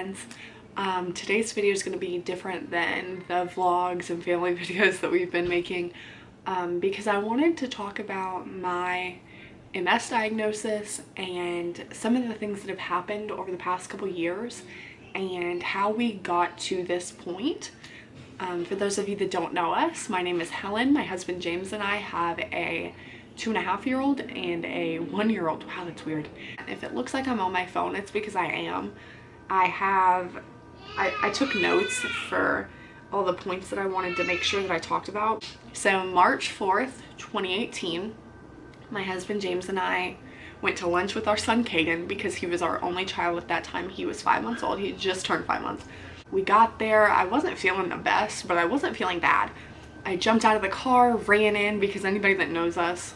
friends. Today's video is going to be different than the vlogs and family videos that we've been making because I wanted to talk about my MS diagnosis and some of the things that have happened over the past couple years and how we got to this point. For those of you that don't know us, my name is Helen. My husband James and I have a 2.5-year-old and a 1-year-old. Wow, that's weird. If it looks like I'm on my phone, it's because I am. I took notes for all the points that I wanted to make sure that I talked about. So March 4th, 2018, my husband James and I went to lunch with our son Kagan because he was our only child at that time. He was 5 months old. He had just turned 5 months. We got there. I wasn't feeling the best, but I wasn't feeling bad. I jumped out of the car, ran in because anybody that knows us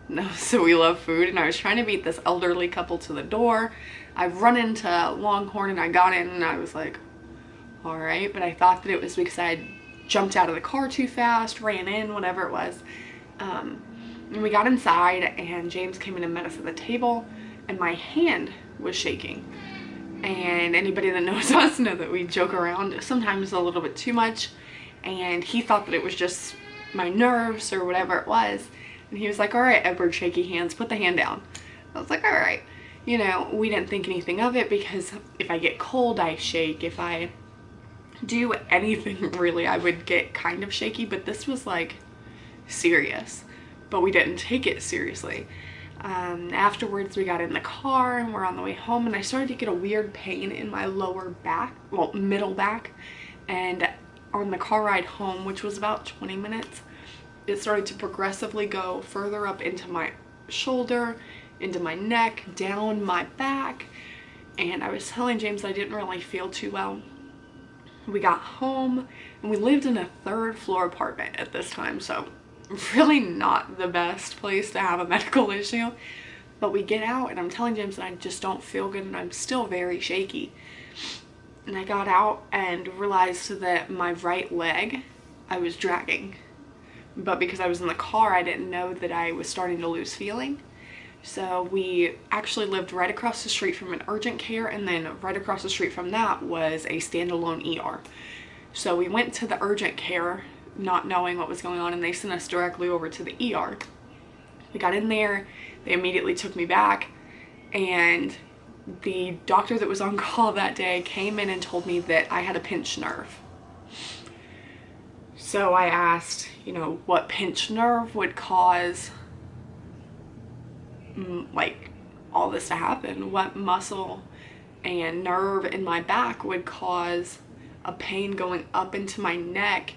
knows that we love food, and I was trying to beat this elderly couple to the door. I've run into Longhorn and I got in and I was like, all right, but I thought that it was because I had jumped out of the car too fast, ran in, whatever it was. And we got inside and James came in and met us at the table and my hand was shaking. And anybody that knows us know that we joke around sometimes a little bit too much, and he thought that it was just my nerves or whatever it was, and he was like, all right, Edward, shaky hands, put the hand down. I was like, all right. You know, we didn't think anything of it because if I get cold, I shake. If I do anything really, I would get kind of shaky, but this was like serious, but we didn't take it seriously. Afterwards we got in the car and we're on the way home, and I started to get a weird pain in my lower back, well, middle back, and on the car ride home, which was about 20 minutes, it started to progressively go further up into my shoulder, into my neck, down my back, and I was telling James I didn't really feel too well. We got home and we lived in a 3rd floor apartment at this time, so really not the best place to have a medical issue. But we get out and I'm telling James that I just don't feel good and I'm still very shaky. And I got out and realized that my right leg I was dragging, but because I was in the car I didn't know that I was starting to lose feeling. So we actually lived right across the street from an urgent care, and then right across the street from that was a standalone ER. So we went to the urgent care not knowing what was going on, and they sent us directly over to the ER. We got in there, they immediately took me back, and the doctor that was on call that day came in and told me that I had a pinched nerve. So I asked, you know, what pinched nerve would cause like all this to happen? What muscle and nerve in my back would cause a pain going up into my neck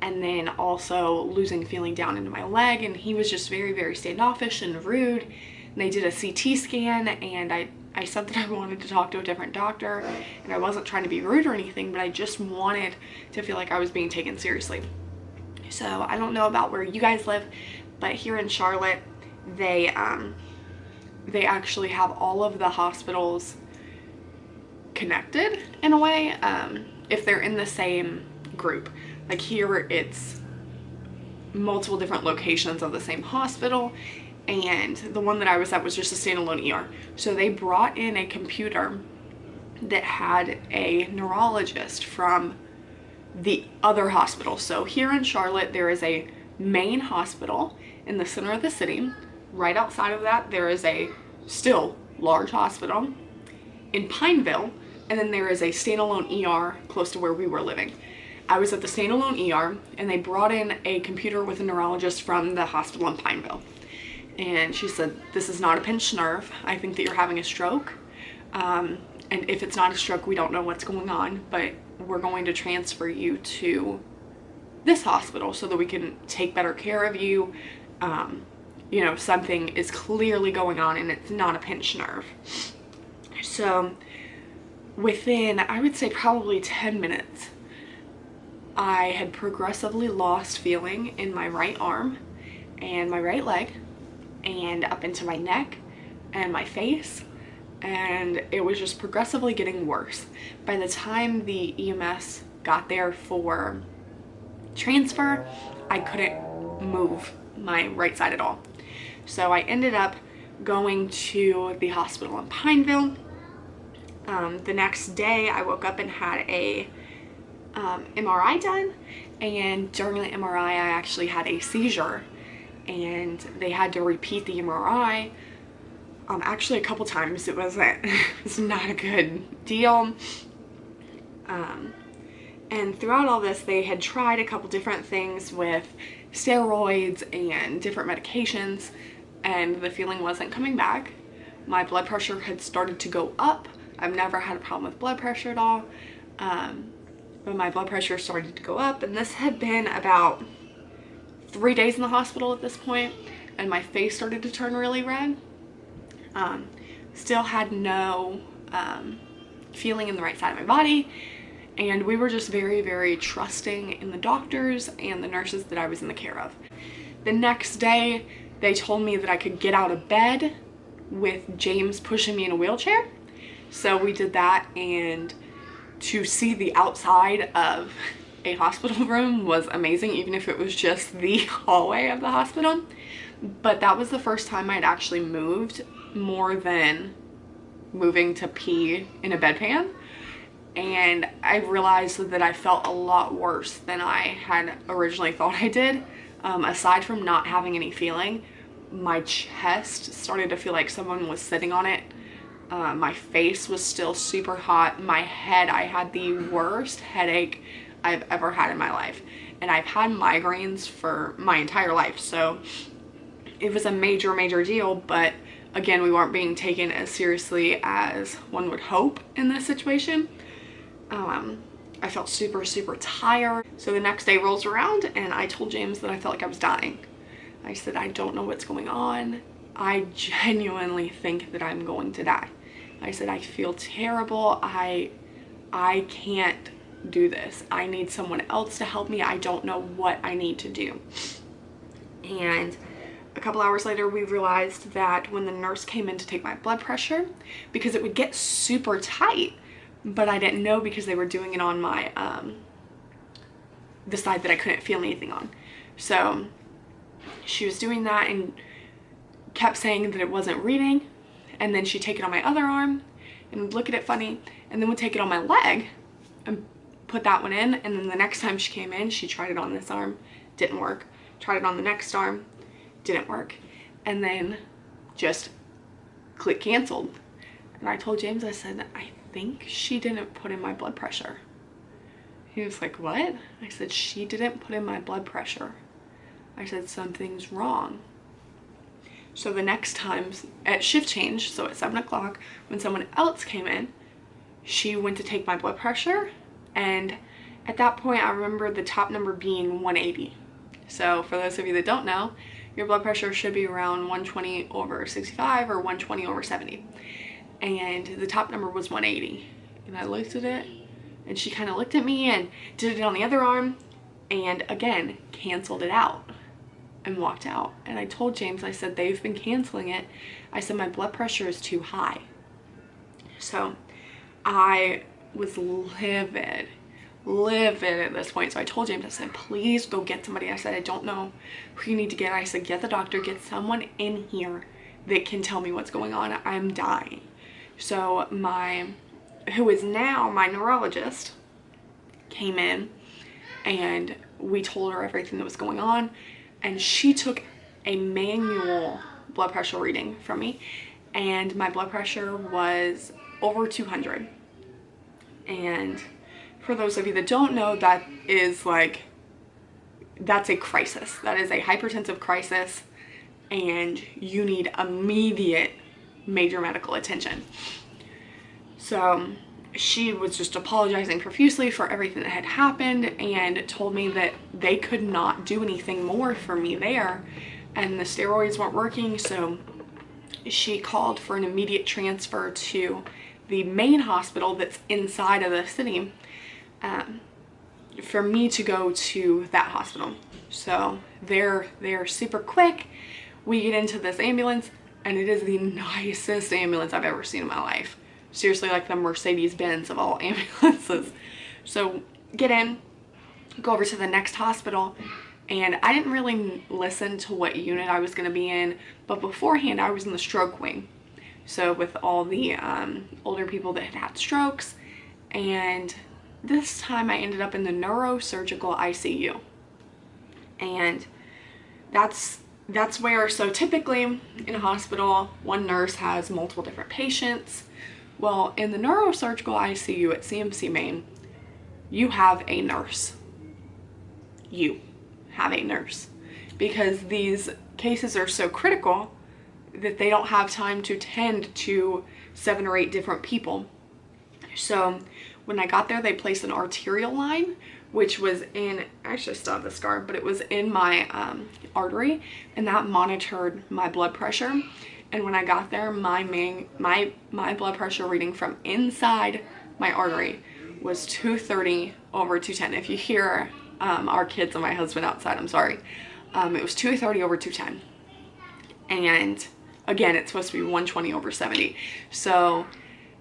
and then also losing feeling down into my leg? And he was just very, very standoffish and rude. And they did a CT scan, and I said that I wanted to talk to a different doctor, and I wasn't trying to be rude or anything, but I just wanted to feel like I was being taken seriously. So I don't know about where you guys live, but here in Charlotte, they actually have all of the hospitals connected in a way, if they're in the same group. Like here it's multiple different locations of the same hospital, and the one that I was at was just a standalone ER. So they brought in a computer that had a neurologist from the other hospital. So here in Charlotte there is a main hospital in the center of the city. Right outside of that there is a still large hospital in Pineville, and then there is a standalone ER close to where we were living. I was at the standalone ER, and they brought in a computer with a neurologist from the hospital in Pineville, and she said, this is not a pinched nerve. I think that you're having a stroke, and if it's not a stroke, we don't know what's going on, but we're going to transfer you to this hospital so that we can take better care of you. You know, something is clearly going on and it's not a pinched nerve. So within, I would say probably 10 minutes, I had progressively lost feeling in my right arm and my right leg and up into my neck and my face, and it was just progressively getting worse. By the time the EMS got there for transfer, I couldn't move my right side at all. So I ended up going to the hospital in Pineville. The next day I woke up and had a MRI done, and during the MRI I actually had a seizure, and they had to repeat the MRI actually a couple times. It was not a good deal. And throughout all this, they had tried a couple different things with steroids and different medications, and the feeling wasn't coming back. My blood pressure had started to go up. I've never had a problem with blood pressure at all, but my blood pressure started to go up, and this had been about 3 days in the hospital at this point, and my face started to turn really red. Still had no feeling in the right side of my body, and we were just very, very trusting in the doctors and the nurses that I was in the care of. The next day, they told me that I could get out of bed with James pushing me in a wheelchair. So we did that, and to see the outside of a hospital room was amazing, even if it was just the hallway of the hospital. But that was the first time I'd actually moved more than moving to pee in a bedpan. And I realized that I felt a lot worse than I had originally thought I did. Aside from not having any feeling, my chest started to feel like someone was sitting on it. My face was still super hot. My head, I had the worst headache I've ever had in my life. And I've had migraines for my entire life, so it was a major, major deal. But again, we weren't being taken as seriously as one would hope in this situation. I felt super, super tired. So the next day rolls around, and I told James that I felt like I was dying. I said, I don't know what's going on. I genuinely think that I'm going to die. I said, I feel terrible. I can't do this. I need someone else to help me. I don't know what I need to do. And a couple hours later, we realized that when the nurse came in to take my blood pressure, because it would get super tight, but I didn't know because they were doing it on my, the side that I couldn't feel anything on. So she was doing that and kept saying that it wasn't reading, and then she'd take it on my other arm and would look at it funny, and then would take it on my leg and put that one in, and then the next time she came in, she tried it on this arm, didn't work. Tried it on the next arm, didn't work. And then just click canceled. And I told James, I said, I think she didn't put in my blood pressure. He was like, what? I said, she didn't put in my blood pressure. I said, something's wrong. So the next time at shift change, so at 7 o'clock, when someone else came in, she went to take my blood pressure, and at that point I remember the top number being 180. So for those of you that don't know, your blood pressure should be around 120/65 or 120/70. And the top number was 180. And I looked at it, and she kind of looked at me and did it on the other arm, and again canceled it out and walked out. And I told James, I said, they've been canceling it. I said, my blood pressure is too high. So I was livid at this point. So I told James, I said, please go get somebody. I said, I don't know who you need to get. I said, get the doctor, get someone in here that can tell me what's going on. I'm dying. So who is now my neurologist, came in, and we told her everything that was going on, and she took a manual blood pressure reading from me, and my blood pressure was over 200. And for those of you that don't know, that is like, that's a crisis. That is a hypertensive crisis, and you need immediate major medical attention. So she was just apologizing profusely for everything that had happened, and told me that they could not do anything more for me there, and the steroids weren't working. So she called for an immediate transfer to the main hospital that's inside of the city, for me to go to that hospital. So they're super quick. We get into this ambulance, and it is the nicest ambulance I've ever seen in my life. Seriously, like the Mercedes-Benz of all ambulances. So get in, go over to the next hospital, and I didn't really listen to what unit I was going to be in, but beforehand I was in the stroke wing. So with all the older people that had had strokes, and this time I ended up in the neurosurgical ICU. And that's where, so typically in a hospital, one nurse has multiple different patients. Well, in the neurosurgical ICU at CMC Maine, you have a nurse. You have a nurse. Because these cases are so critical that they don't have time to tend to 7 or 8 different people. So when I got there, they placed an arterial line, which was in, actually I still have the scar, but it was in my artery, and that monitored my blood pressure. And when I got there, my blood pressure reading from inside my artery was 230 over 210. If you hear our kids and my husband outside, I'm sorry. It was 230 over 210. And again, it's supposed to be 120 over 70. So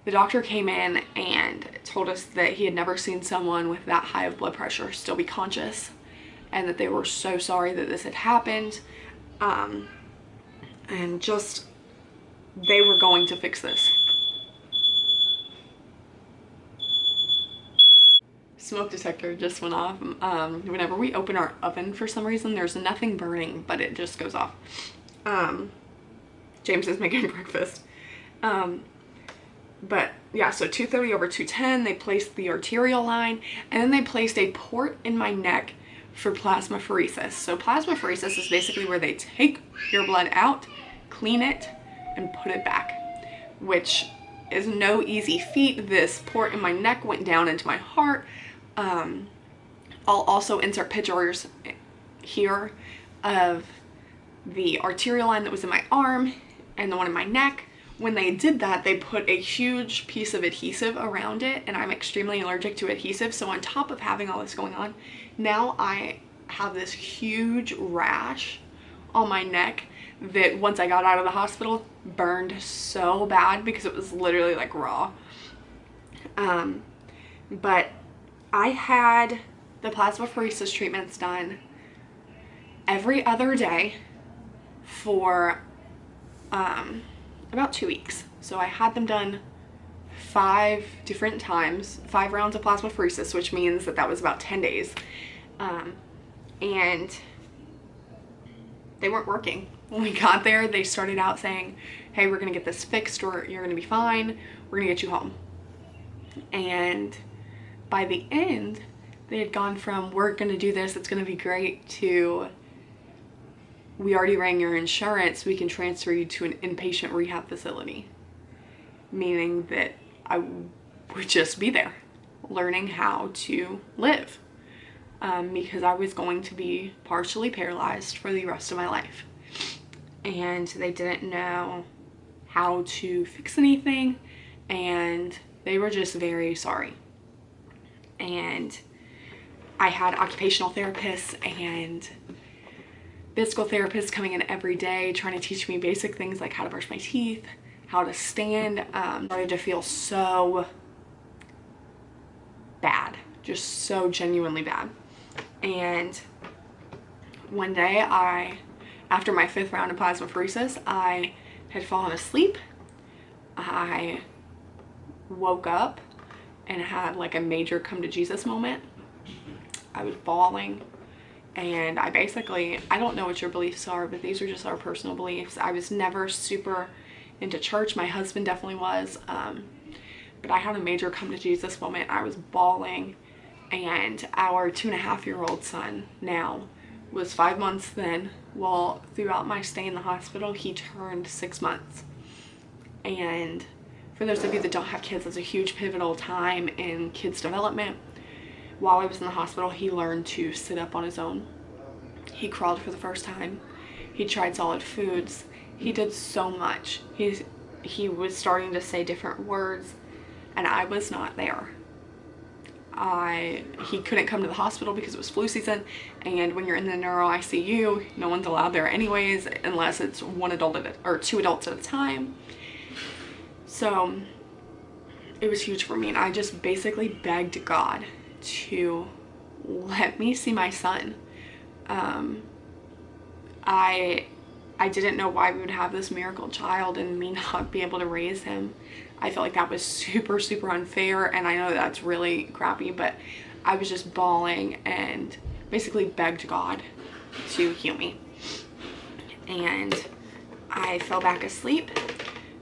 the doctor came in and told us that he had never seen someone with that high of blood pressure still be conscious, and that they were so sorry that this had happened. And just, they were going to fix this. Smoke detector just went off. Whenever we open our oven, for some reason, there's nothing burning, but it just goes off. James is making breakfast. But yeah, so 230 over 210, they placed the arterial line, and then they placed a port in my neck for plasmapheresis. So plasmapheresis is basically where they take your blood out, clean it, and put it back, which is no easy feat. This port in my neck went down into my heart. I'll also insert pictures here of the arterial line that was in my arm and the one in my neck. When they did that, they put a huge piece of adhesive around it, and I'm extremely allergic to adhesive. So on top of having all this going on, now I have this huge rash on my neck that once I got out of the hospital burned so bad because it was literally like raw. But I had the plasmapheresis treatments done every other day for about 2 weeks. So I had them done 5 different times, 5 rounds of plasmapheresis, which means that was about 10 days. And they weren't working. When we got there, they started out saying, hey, we're gonna get this fixed, or you're gonna be fine, we're gonna get you home. And by the end, they had gone from, we're gonna do this, it's gonna be great, to, we already rang your insurance, we can transfer you to an inpatient rehab facility. Meaning that I would just be there, learning how to live. Because I was going to be partially paralyzed for the rest of my life. And they didn't know how to fix anything, and they were just very sorry. And I had occupational therapists and physical therapists coming in every day trying to teach me basic things like how to brush my teeth, how to stand. Started to feel so bad, just so genuinely bad. And one day, after my 5th round of plasmapheresis, I had fallen asleep. I woke up and had like a major come to Jesus moment. I was bawling, and I don't know what your beliefs are, but these are just our personal beliefs. I was never super into church. My husband definitely was, but I had a major come to Jesus moment. I was bawling, and our 2.5-year-old son now was 5 months then. Well, throughout my stay in the hospital, he turned 6 months. And for those of you that don't have kids, it's a huge pivotal time in kids' development. While I was in the hospital, he learned to sit up on his own. He crawled for the first time. He tried solid foods. He did so much. He was starting to say different words, and I was not there. He couldn't come to the hospital because it was flu season, and when you're in the neuro ICU, no one's allowed there anyways unless it's 1 adult or 2 adults at a time. So it was huge for me, and I just basically begged God to let me see my son. I I didn't know why we would have this miracle child and me not be able to raise him. I felt like that was super, super unfair, and I know that's really crappy, but I was just bawling and basically begged God to heal me. And I fell back asleep,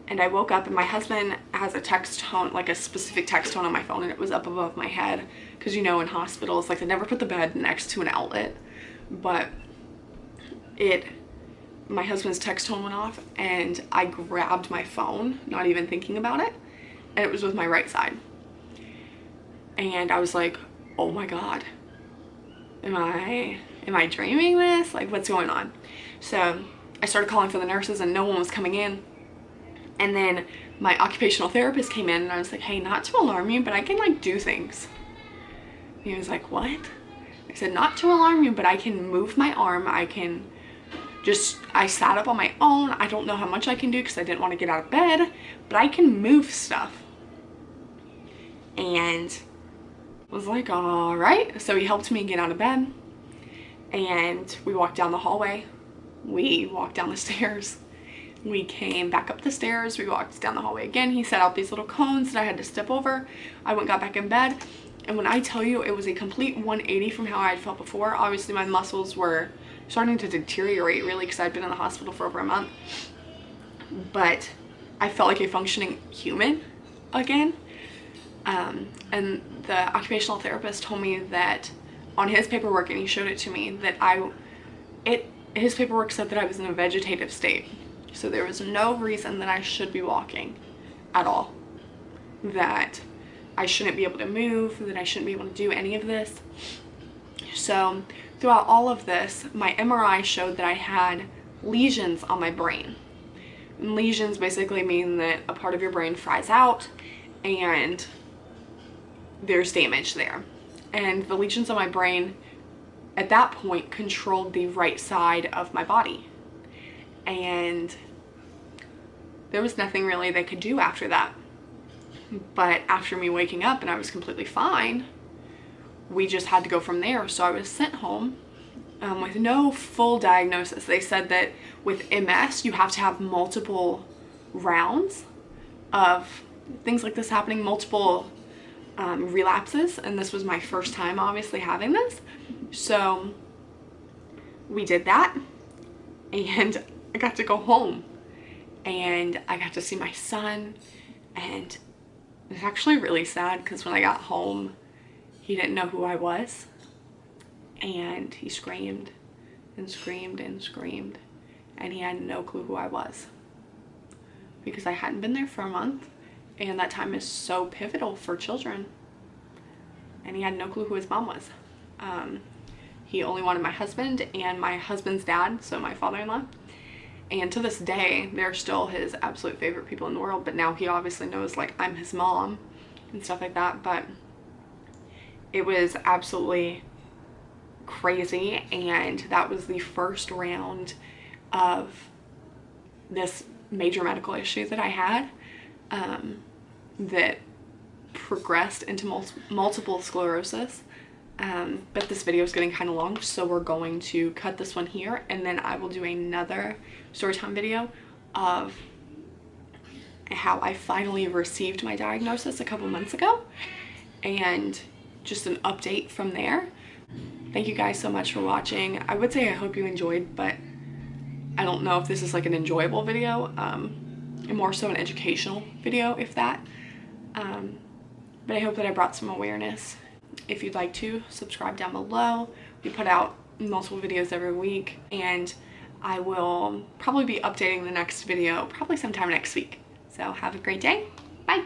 and I woke up, and my husband has a text tone, like a specific text tone on my phone, and it was up above my head, because you know in hospitals, like, they never put the bed next to an outlet, but my husband's text tone went off, and I grabbed my phone, not even thinking about it, and it was with my right side. And I was like, oh my God, am I dreaming this? Like, what's going on? So I started calling for the nurses, and no one was coming in. And then my occupational therapist came in, and I was like, hey, not to alarm you, but I can, like, do things. And he was like, what? I said, not to alarm you, but I can move my arm. I sat up on my own. I don't know how much I can do because I didn't want to get out of bed, but I can move stuff. And I was like, all right. So he helped me get out of bed, and we walked down the hallway. We walked down the stairs. We came back up the stairs. We walked down the hallway again. He set out these little cones that I had to step over. I went and got back in bed. And when I tell you it was a complete 180 from how I had felt before, obviously my muscles were starting to deteriorate really because I'd been in the hospital for over a month. But I felt like a functioning human again. And the occupational therapist told me that on his paperwork, and he showed it to me, that his paperwork said that I was in a vegetative state. So there was no reason that I should be walking at all. That I shouldn't be able to move, that I shouldn't be able to do any of this. So throughout all of this, my MRI showed that I had lesions on my brain. And lesions basically mean that a part of your brain fries out and there's damage there. And the lesions on my brain at that point controlled the right side of my body. And there was nothing really they could do after that. But after me waking up and I was completely fine, we just had to go from there. So I was sent home with no full diagnosis. They said that with MS, you have to have multiple rounds of things like this happening, multiple relapses. And this was my first time obviously having this. So we did that, and I got to go home, and I got to see my son, and it was actually really sad because when I got home, he didn't know who I was, and he screamed and screamed and screamed, and he had no clue who I was because I hadn't been there for a month, and that time is so pivotal for children, and he had no clue who his mom was. He only wanted my husband and my husband's dad, so my father-in-law. And to this day, they're still his absolute favorite people in the world, but now he obviously knows, like, I'm his mom and stuff like that. But it was absolutely crazy, and that was the first round of this major medical issue that I had that progressed into multiple sclerosis. But this video is getting kind of long, so we're going to cut this one here, and then I will do another storytime video of how I finally received my diagnosis a couple months ago, and just an update from there. Thank you guys so much for watching. I would say I hope you enjoyed, but I don't know if this is like an enjoyable video, more so an educational video, if that. But I hope that I brought some awareness. If you'd like to, subscribe down below. We put out multiple videos every week, and I will probably be updating the next video probably sometime next week. So have a great day. Bye.